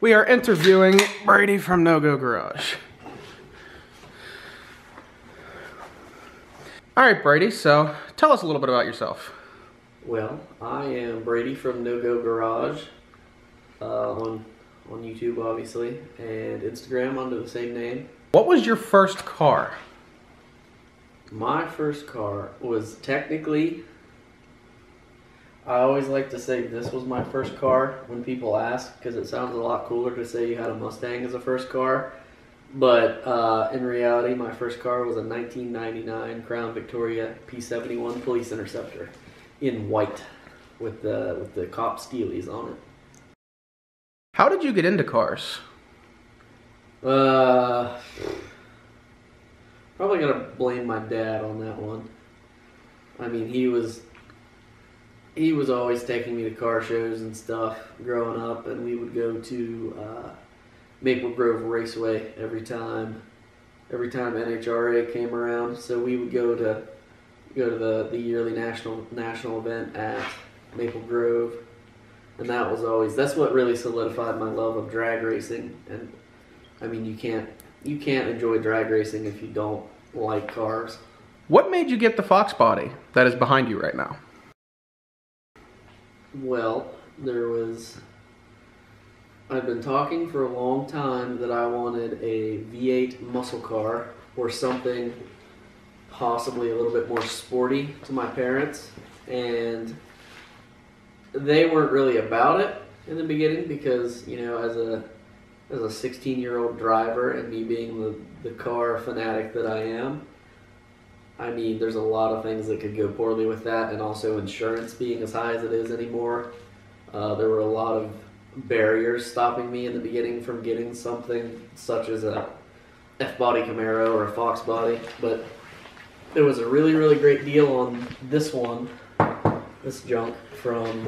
We are interviewing Brady from NoGoGarage. Alright Brady, so tell us a little bit about yourself. Well, I am Brady from NoGoGarage on YouTube, obviously, and Instagram under the same name. What was your first car? My first car was technically, I always like to say this was my first car when people ask, because it sounds a lot cooler to say you had a Mustang as a first car. But in reality, my first car was a 1999 Crown Victoria P71 Police Interceptor in white with the cop steelies on it. How did you get into cars? Probably gotta blame my dad on that one. I mean, he was always taking me to car shows and stuff growing up, and we would go to Maple Grove Raceway every time NHRA came around. So we would go to the yearly national event at Maple Grove, and that's what really solidified my love of drag racing. And I mean, you can't enjoy drag racing if you don't like cars. What made you get the Fox body that is behind you right now? Well, I've been talking for a long time that I wanted a V8 muscle car or something possibly a little bit more sporty to my parents, and they weren't really about it in the beginning because, you know, as a 16-year-old driver and me being the car fanatic that I am, I mean, there's a lot of things that could go poorly with that, and also insurance being as high as it is anymore. There were a lot of barriers stopping me in the beginning from getting something such as a F-body Camaro or a Fox body, but there was a really, really great deal on this junk, from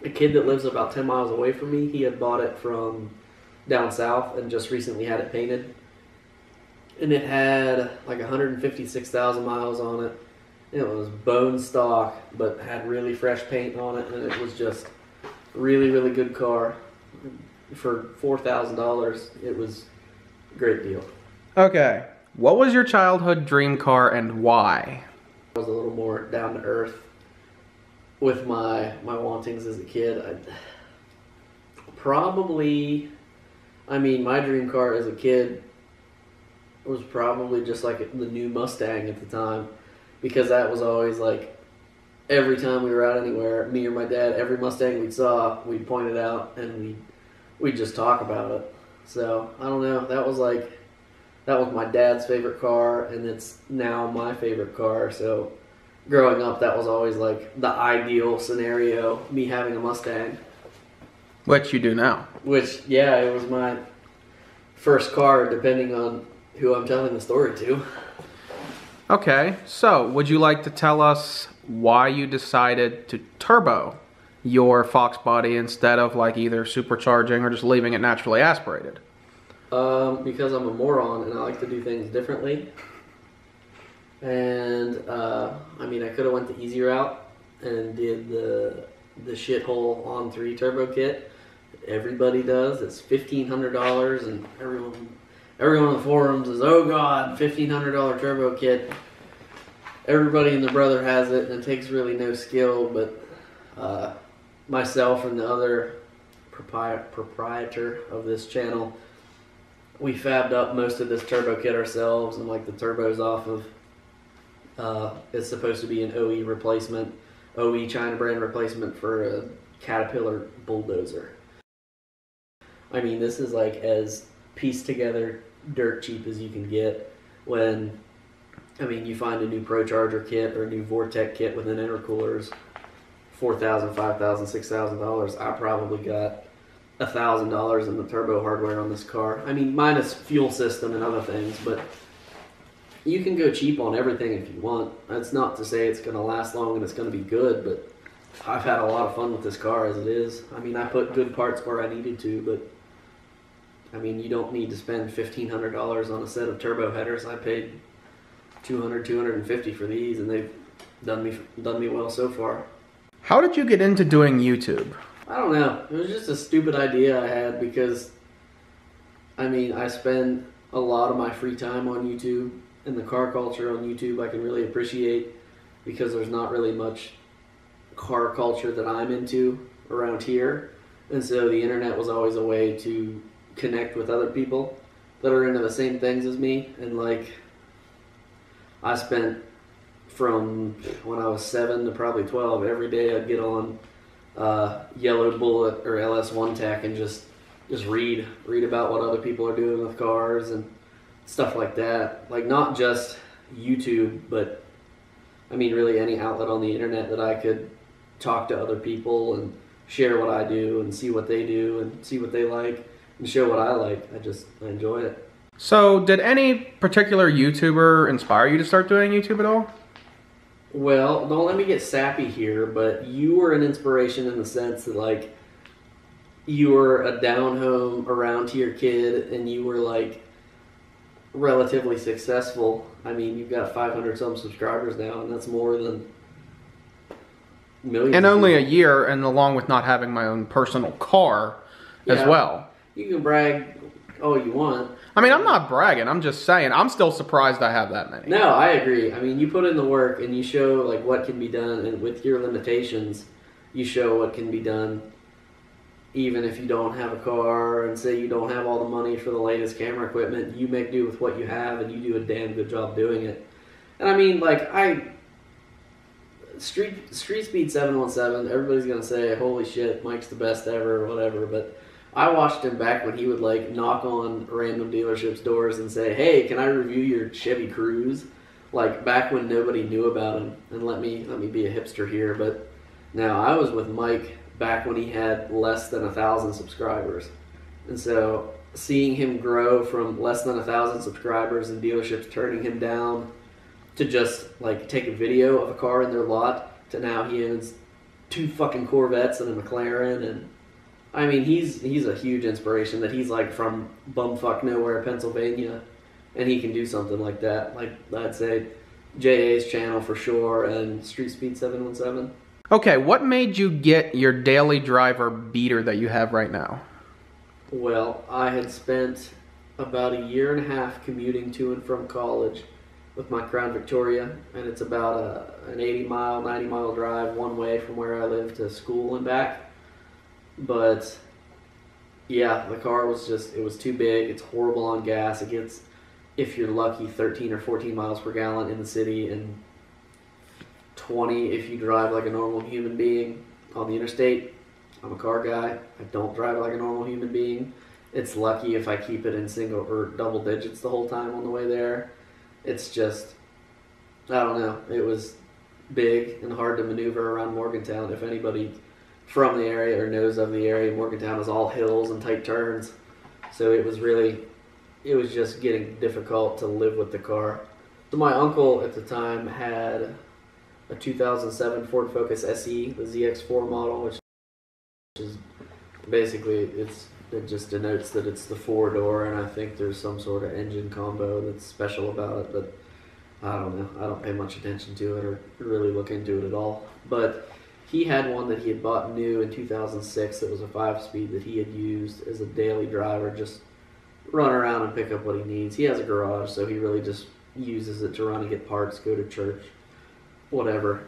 a kid that lives about 10 miles away from me. He had bought it from down south and just recently had it painted. And it had like 156,000 miles on it. It was bone stock, but had really fresh paint on it, and it was just really, really good car. For $4,000, it was a great deal. Okay, what was your childhood dream car and why? I was a little more down to earth with my wantings as a kid. My dream car as a kid was probably just like the new Mustang at the time, because that was always like, every time we were out anywhere, me or my dad, every Mustang we saw, we'd point it out and we'd just talk about it. So I don't know, that was my dad's favorite car, and it's now my favorite car. So growing up, that was always like the ideal scenario, me having a Mustang. Which you do now. Which, yeah, it was my first car, depending on who I'm telling the story to. Okay, so would you like to tell us why you decided to turbo your Fox body instead of like either supercharging or just leaving it naturally aspirated? Because I'm a moron and I like to do things differently. And I mean, I could have went the easy route and did the shithole on 3 turbo kit. Everybody does. It's $1,500, and everyone on the forums is, oh god, $1,500 turbo kit. Everybody and their brother has it, and it takes really no skill. But myself and the other proprietor of this channel, we fabbed up most of this turbo kit ourselves, and like the turbos off of it's supposed to be an OE replacement, OE China brand replacement for a Caterpillar bulldozer. I mean, this is like as pieced together dirt cheap as you can get. When, I mean, you find a new Pro Charger kit or a new Vortec kit with an intercoolers, $4,000, $5,000, $6,000. I probably got $1,000 in the turbo hardware on this car. I mean, minus fuel system and other things, but you can go cheap on everything if you want. That's not to say it's going to last long and it's going to be good, but I've had a lot of fun with this car as it is. I mean, I put good parts where I needed to, but I mean, you don't need to spend $1,500 on a set of turbo headers. I paid $200, $250 for these, and they've done me well so far. How did you get into doing YouTube? I don't know. It was just a stupid idea I had because, I mean, I spend a lot of my free time on YouTube, and the car culture on YouTube I can really appreciate because there's not really much car culture that I'm into around here. And so the internet was always a way to connect with other people that are into the same things as me. And like, I spent from when I was 7 to probably 12, every day I'd get on Yellow Bullet or LS1 Tech and just read about what other people are doing with cars and stuff like that. Like, not just YouTube, but I mean really any outlet on the internet that I could talk to other people and share what I do and see what they do and see what they like and show what I like. I enjoy it. So did any particular YouTuber inspire you to start doing YouTube at all? Well, don't let me get sappy here, but you were an inspiration in the sense that, like, you were a down-home, around-here kid, and you were, like, relatively successful. I mean, you've got 500-some subscribers now, and that's more than millions. And only a year, and along with not having my own personal car as well. You can brag all you want. I mean, I'm not bragging. I'm just saying. I'm still surprised I have that many. No, I agree. I mean, you put in the work and you show like what can be done, and with your limitations, you show what can be done even if you don't have a car and say you don't have all the money for the latest camera equipment. You make do with what you have and you do a damn good job doing it. And I mean, like, Street Speed 717, everybody's going to say, holy shit, Mike's the best ever or whatever, but I watched him back when he would like knock on random dealerships' doors and say, hey, can I review your Chevy Cruze? Like back when nobody knew about him. And let me be a hipster here, but now I was with Mike back when he had less than 1,000 subscribers. And so seeing him grow from less than 1,000 subscribers and dealerships turning him down to just like take a video of a car in their lot to now he owns 2 fucking Corvettes and a McLaren. And I mean, he's a huge inspiration that he's like from bumfuck nowhere, Pennsylvania, and he can do something like that. Like, I'd say JA's channel for sure and Street Speed 717. Okay, what made you get your daily driver beater that you have right now? Well, I had spent about a year and a half commuting to and from college with my Crown Victoria, and it's about an 80-mile, 90-mile drive one way from where I live to school and back. But yeah, the car was just, it was too big. It's horrible on gas. It gets, if you're lucky, 13 or 14 miles per gallon in the city and 20 if you drive like a normal human being on the interstate. I'm a car guy. I don't drive like a normal human being. It's lucky if I keep it in single or double digits the whole time on the way there. It's just, I don't know. It was big and hard to maneuver around Morgantown. If anybody from the area or knows of the area, Morgantown is all hills and tight turns. So it was just getting difficult to live with the car. So my uncle at the time had a 2007 Ford Focus SE, the ZX4 model, which is basically, it just denotes that it's the 4-door, and I think there's some sort of engine combo that's special about it, but I don't know. I don't pay much attention to it or really look into it at all. But he had one that he had bought new in 2006 that was a 5-speed that he had used as a daily driver, just run around and pick up what he needs. He has a garage, so he really just uses it to run and get parts, go to church, whatever.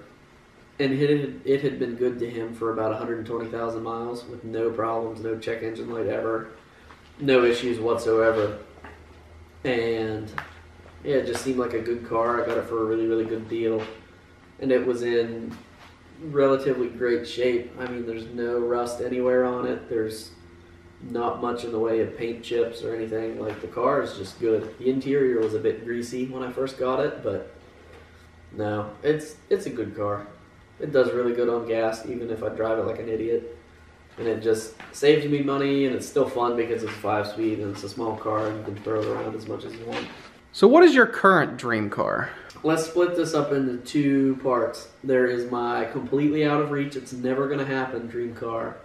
And it had been good to him for about 120,000 miles with no problems, no check engine light ever, no issues whatsoever. And yeah, it just seemed like a good car. I got it for a really, really good deal. And it was in relatively great shape. I mean, there's no rust anywhere on it. There's not much in the way of paint chips or anything. Like, the car is just good. The interior was a bit greasy when I first got it, but no, it's a good car. It does really good on gas, even if I drive it like an idiot. And it just saves me money, and it's still fun because it's a 5-speed and it's a small car and you can throw it around as much as you want. So what is your current dream car? Let's split this up into 2 parts. There is my completely out of reach, it's never going to happen dream car.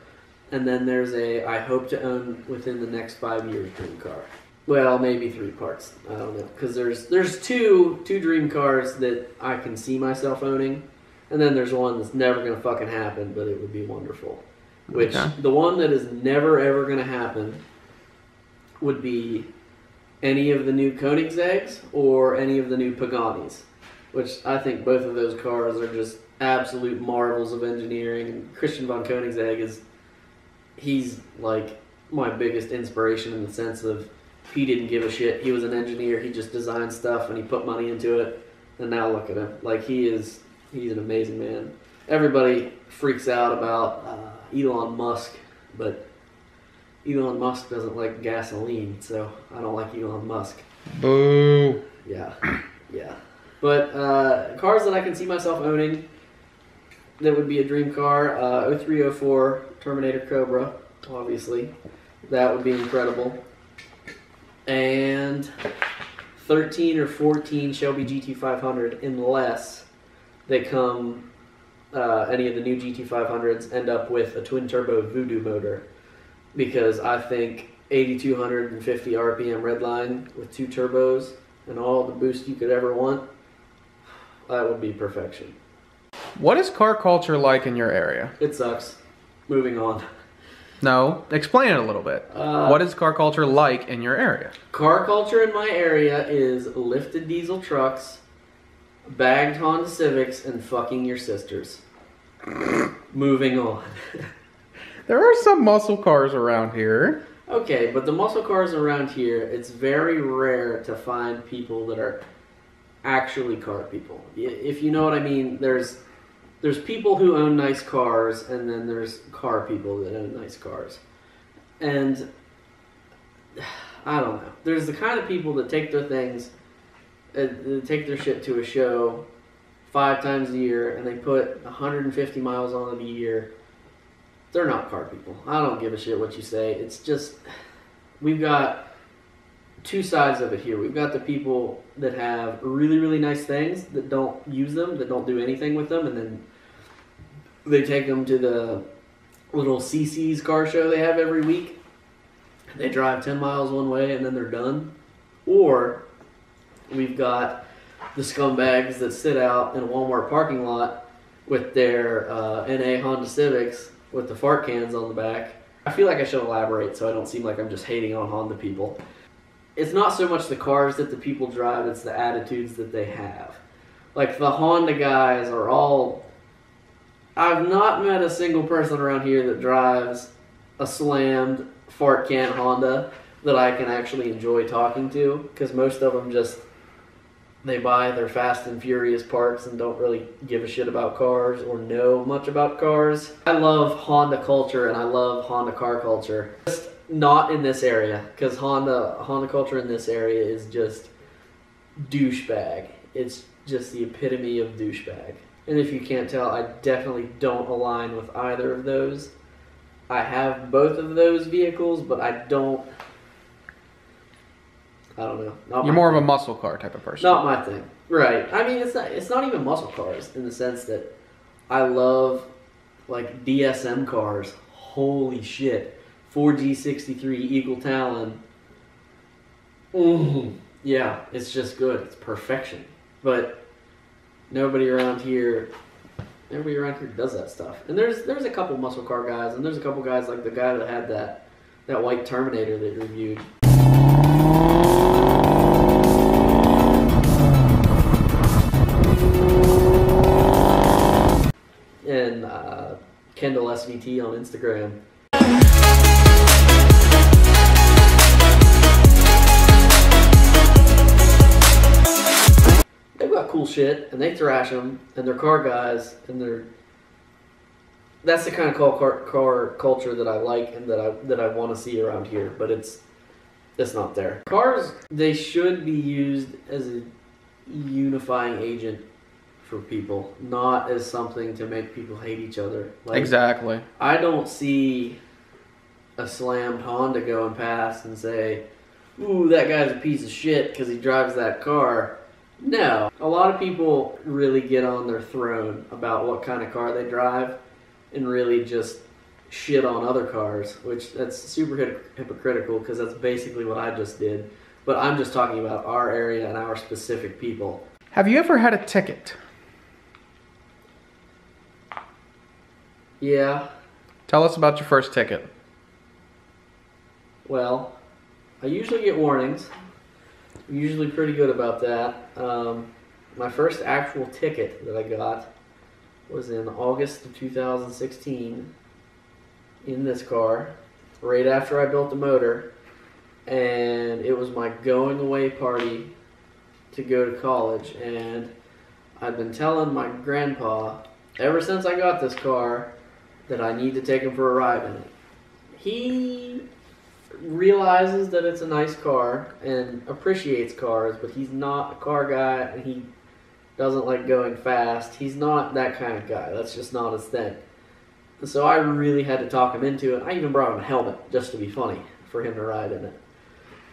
And then there's a I hope to own within the next 5 years dream car. Well, maybe 3 parts. I don't know. Because there's two dream cars that I can see myself owning. And then there's one that's never going to fucking happen, but it would be wonderful. Which, the one that is never ever going to happen would be any of the new Koenigsegg's or any of the new Paganis, which I think both of those cars are just absolute marvels of engineering. And Christian von Koenigsegg he's like my biggest inspiration in the sense of he didn't give a shit. He was an engineer. He just designed stuff and he put money into it. And now look at him. Like he's an amazing man. Everybody freaks out about Elon Musk, but Elon Musk doesn't like gasoline, so I don't like Elon Musk. Boo. Yeah. But cars that I can see myself owning, that would be a dream car, 0304 Terminator Cobra, obviously. That would be incredible. And 13 or 14 Shelby GT500, unless they come, any of the new GT500s end up with a twin-turbo Voodoo motor. Because I think 8,250 RPM redline with 2 turbos and all the boost you could ever want, that would be perfection. What is car culture like in your area? It sucks. Moving on. No, explain it a little bit. What is car culture like in your area? Car culture in my area is lifted diesel trucks, bagged Honda Civics, and fucking your sisters. Moving on. There are some muscle cars around here. Okay, but the muscle cars around here, it's very rare to find people that are actually car people. If you know what I mean, there's people who own nice cars, and then there's car people that own nice cars. And I don't know. There's the kind of people that take their things, take their shit to a show 5 times a year, and they put 150 miles on it a year. They're not car people. I don't give a shit what you say. It's just, we've got 2 sides of it here. We've got the people that have really, really nice things that don't use them, that don't do anything with them, and then they take them to the little CC's car show they have every week. They drive 10 miles one way and then they're done. Or we've got the scumbags that sit out in a Walmart parking lot with their NA Honda Civics with the fart cans on the back. I feel like I should elaborate so I don't seem like I'm just hating on Honda people. It's not so much the cars that the people drive, it's the attitudes that they have. Like the Honda guys are all... I've not met a single person around here that drives a slammed fart can Honda that I can actually enjoy talking to, because most of them just... they buy their Fast and Furious parts and don't really give a shit about cars or know much about cars. I love Honda culture and I love Honda car culture. Just not in this area, because Honda culture in this area is just douchebag. It's just the epitome of douchebag. And if you can't tell, I definitely don't align with either of those. I have both of those vehicles, but I don't know. You're more of a muscle car type of person. Not my thing. Right. I mean, it's not even muscle cars in the sense that I love like DSM cars. Holy shit. 4G63 Eagle Talon. Yeah, it's just good. It's perfection. But nobody around here does that stuff. And there's a couple muscle car guys, and there's a couple guys like the guy that had that white Terminator that reviewed. And Kendall SVT on Instagram. They've got cool shit, and they thrash them, and they're car guys, and that's the kind of car culture that I like and that I want to see around here, but it's not there. Cars, they should be used as a unifying agent for people, not as something to make people hate each other. Like, exactly. I don't see a slammed Honda going past and say, ooh, that guy's a piece of shit because he drives that car. No. A lot of people really get on their throne about what kind of car they drive and really just shit on other cars, which that's super hypocritical because that's basically what I just did. But I'm just talking about our area and our specific people. Have you ever had a ticket? Yeah. Tell us about your first ticket. Well, I usually get warnings. I'm usually pretty good about that. My first actual ticket that I got was in August of 2016 in this car, right after I built the motor, and it was my going away party to go to college. And I've been telling my grandpa ever since I got this car that I need to take him for a ride in it. He realizes that it's a nice car and appreciates cars, but he's not a car guy, and he doesn't like going fast. He's not that kind of guy. That's just not his thing. So I really had to talk him into it. I even brought him a helmet just to be funny for him to ride in it.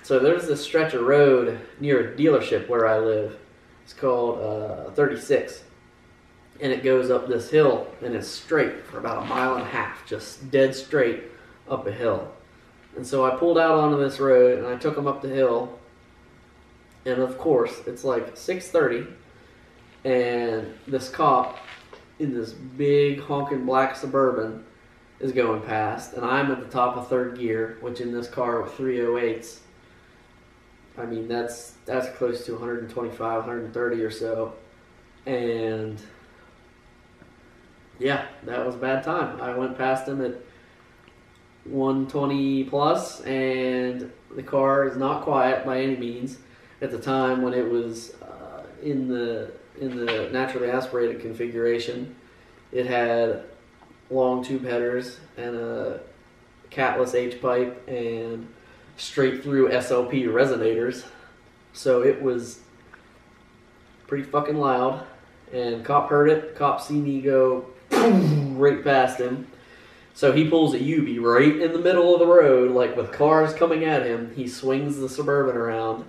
So there's this stretch of road near a dealership where I live. It's called 36. And it goes up this hill, and it's straight for about 1.5 miles, just dead straight up a hill. And so I pulled out onto this road, and I took him up the hill. And of course, it's like 6:30. And this cop in this big honking black Suburban is going past, and I'm at the top of third gear, which in this car with 308s, I mean that's close to 125, 130 or so, and yeah, that was a bad time. I went past him at 120 plus, and the car is not quiet by any means. At the time when it was in the naturally aspirated configuration, it had long tube headers and a catless H-pipe and straight through SLP resonators. So it was pretty fucking loud, and cop heard it. Cop see me go right past him. So he pulls a U-B right in the middle of the road, like with cars coming at him. He swings the Suburban around.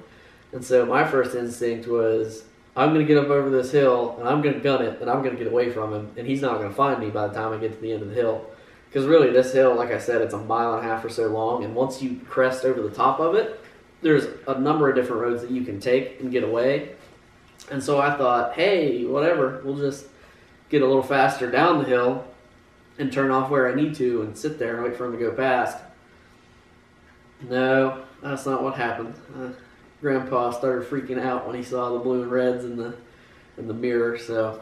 And so my first instinct was, I'm going to get up over this hill, and I'm going to gun it, and I'm going to get away from him, and he's not going to find me by the time I get to the end of the hill. Because really, this hill, like I said, it's 1.5 miles or so long, and once you crest over the top of it, there's a number of different roads that you can take and get away. And so I thought, hey, whatever, we'll just get a little faster down the hill and turn off where I need to and sit there and wait for him to go past. No, that's not what happened. Grandpa started freaking out when he saw the blue and reds in the mirror, so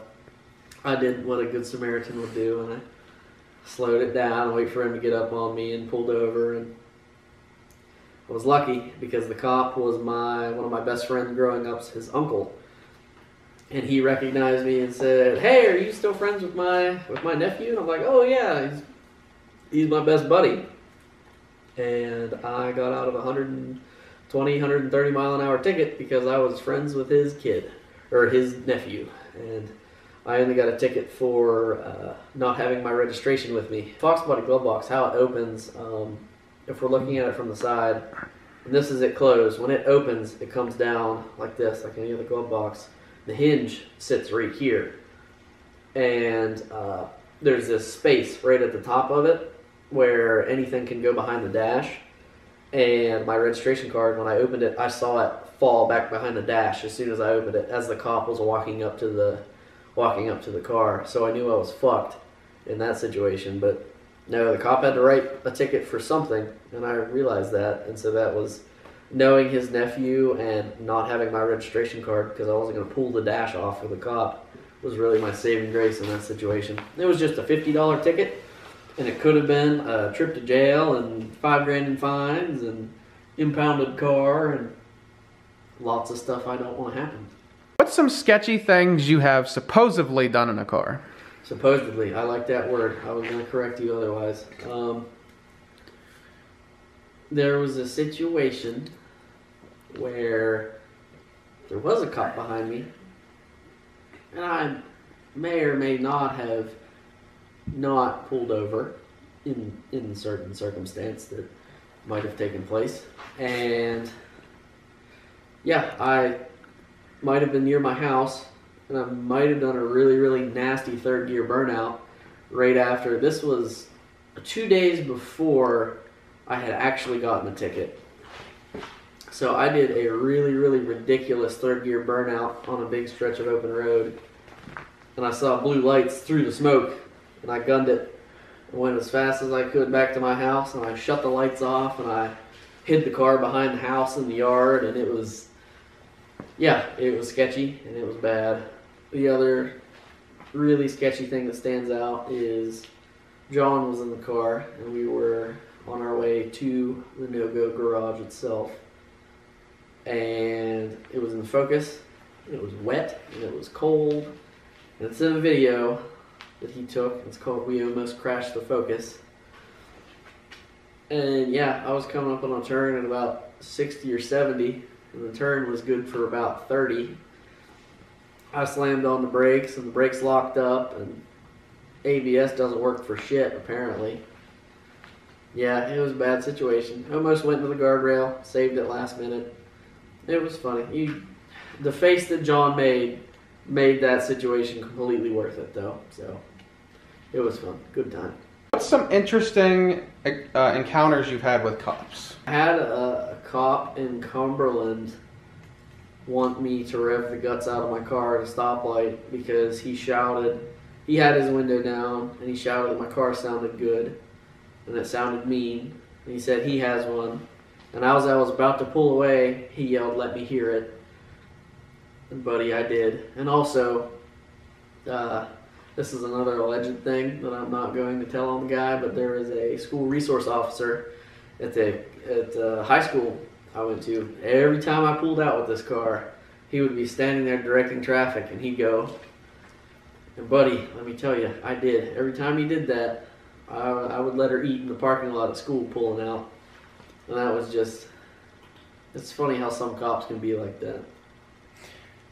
I did what a good Samaritan would do, and I slowed it down and waited for him to get up on me and pulled over. And I was lucky because the cop was one of my best friends growing up, his uncle, and he recognized me and said, "Hey, are you still friends with my nephew?" And I'm like, "Oh yeah, he's my best buddy." And I got out of 130 mile an hour ticket because I was friends with his kid, or his nephew, and I only got a ticket for not having my registration with me. Fox Body glove box, how it opens, if we're looking at it from the side, and this is it closed. When it opens, it comes down like this, like any other glove box. The hinge sits right here, and there's this space right at the top of it where anything can go behind the dash. And my registration card, when I opened it, I saw it fall back behind the dash as soon as I opened it, as the cop was walking up to the car. So I knew I was fucked in that situation. But no, the cop had to write a ticket for something, and I realized that. And so that was knowing his nephew and not having my registration card, because I wasn't going to pull the dash off for the cop, was really my saving grace in that situation. It was just a $50 ticket. And it could have been a trip to jail and $5,000 in fines and impounded car and lots of stuff I don't want to happen. What's some sketchy things you have supposedly done in a car? Supposedly, I like that word. I was going to correct you otherwise. There was a situation where there was a cop behind me, and I may or may not have not pulled over in certain circumstance that might have taken place. And yeah, I might have been near my house, and I might have done a really, really nasty third gear burnout right after. This was 2 days before I had actually gotten a ticket. So I did a really, really ridiculous third gear burnout on a big stretch of open road, and I saw blue lights through the smoke, and I gunned it I went as fast as I could back to my house, and I shut the lights off, and I hid the car behind the house in the yard, and it was sketchy, and it was bad. The other really sketchy thing that stands out is John was in the car, and we were on our way to the NoGoGarage itself, and it was in the Focus. It was wet, and it was cold, and it's in a video that he took. It's called "We Almost Crashed the Focus." And yeah, I was coming up on a turn at about 60 or 70, and the turn was good for about 30. I slammed on the brakes, and the brakes locked up, and ABS doesn't work for shit, apparently. Yeah, it was a bad situation. I almost went into the guardrail, saved it last minute. It was funny. The face that John made that situation completely worth it, though. So it was fun. Good time. What's some interesting encounters you've had with cops? I had a cop in Cumberland want me to rev the guts out of my car at a stoplight because he shouted. He had his window down, and he shouted that my car sounded good, and it sounded mean. And he said he has one. And as I was about to pull away, he yelled, "Let me hear it." And buddy, I did. And also, this is another alleged thing that I'm not going to tell on the guy, but there is a school resource officer at the high school I went to. Every time I pulled out with this car, he would be standing there directing traffic, and he'd go, and buddy, let me tell you, I did. Every time he did that, I would let her eat in the parking lot at school pulling out. And that was just, it's funny how some cops can be like that.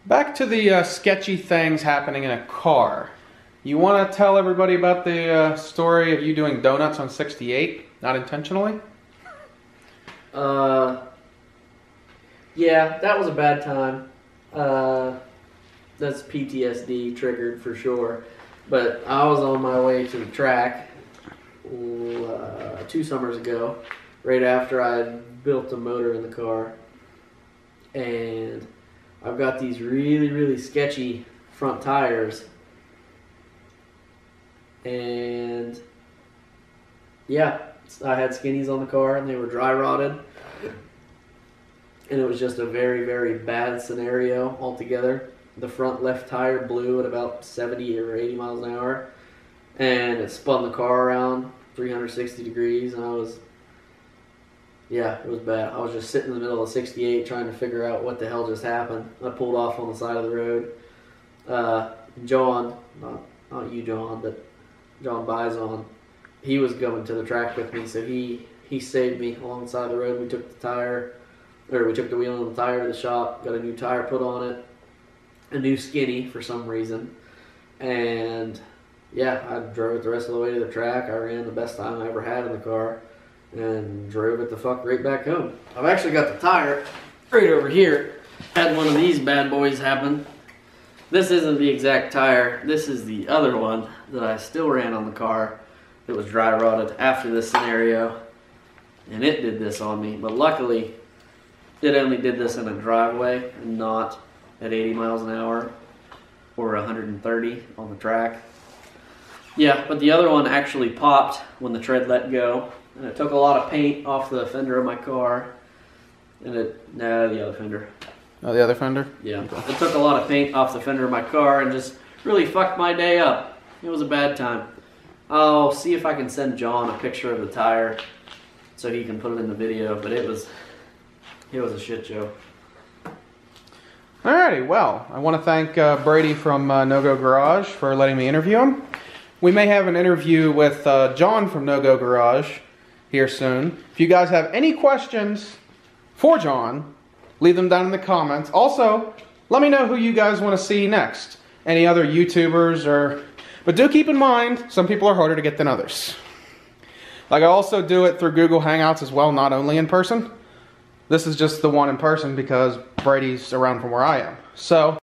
Back to the sketchy things happening in a car. You want to tell everybody about the story of you doing donuts on 68, not intentionally? Yeah, that was a bad time. That's PTSD triggered for sure. But I was on my way to the track 2 summers ago, right after I built a motor in the car. And I've got these really, really sketchy front tires. And yeah, I had skinnies on the car, and they were dry rotted. And it was just a very, very bad scenario altogether. The front left tire blew at about 70 or 80 miles an hour, and it spun the car around 360 degrees, and it was bad. I was just sitting in the middle of 68 trying to figure out what the hell just happened. I pulled off on the side of the road. John, not you John, but John Bison, he was going to the track with me, so he saved me along the side of the road. We took the wheel and the tire to the shop, got a new tire put on it, a new skinny for some reason, and yeah, I drove it the rest of the way to the track. I ran the best time I ever had in the car, and drove it the fuck right back home. I've actually got the tire right over here. Had one of these bad boys happen. This isn't the exact tire. This is the other one that I still ran on the car that was dry rotted after this scenario, and it did this on me. But luckily, it only did this in a driveway and not at 80 miles an hour or 130 on the track. Yeah, but the other one actually popped when the tread let go, and it took a lot of paint off the fender of my car. And the other fender. Oh, the other fender? Yeah. It took a lot of paint off the fender of my car and just really fucked my day up. It was a bad time. I'll see if I can send John a picture of the tire so he can put it in the video, but it was a shit show. Alrighty, well, I want to thank Brady from NoGoGarage for letting me interview him. We may have an interview with John from NoGoGarage here soon. If you guys have any questions for John, leave them down in the comments. Also, let me know who you guys want to see next. Any other YouTubers but do keep in mind, some people are harder to get than others. Like, I also do it through Google Hangouts as well, not only in person. This is just the one in person because Brady's around from where I am. So,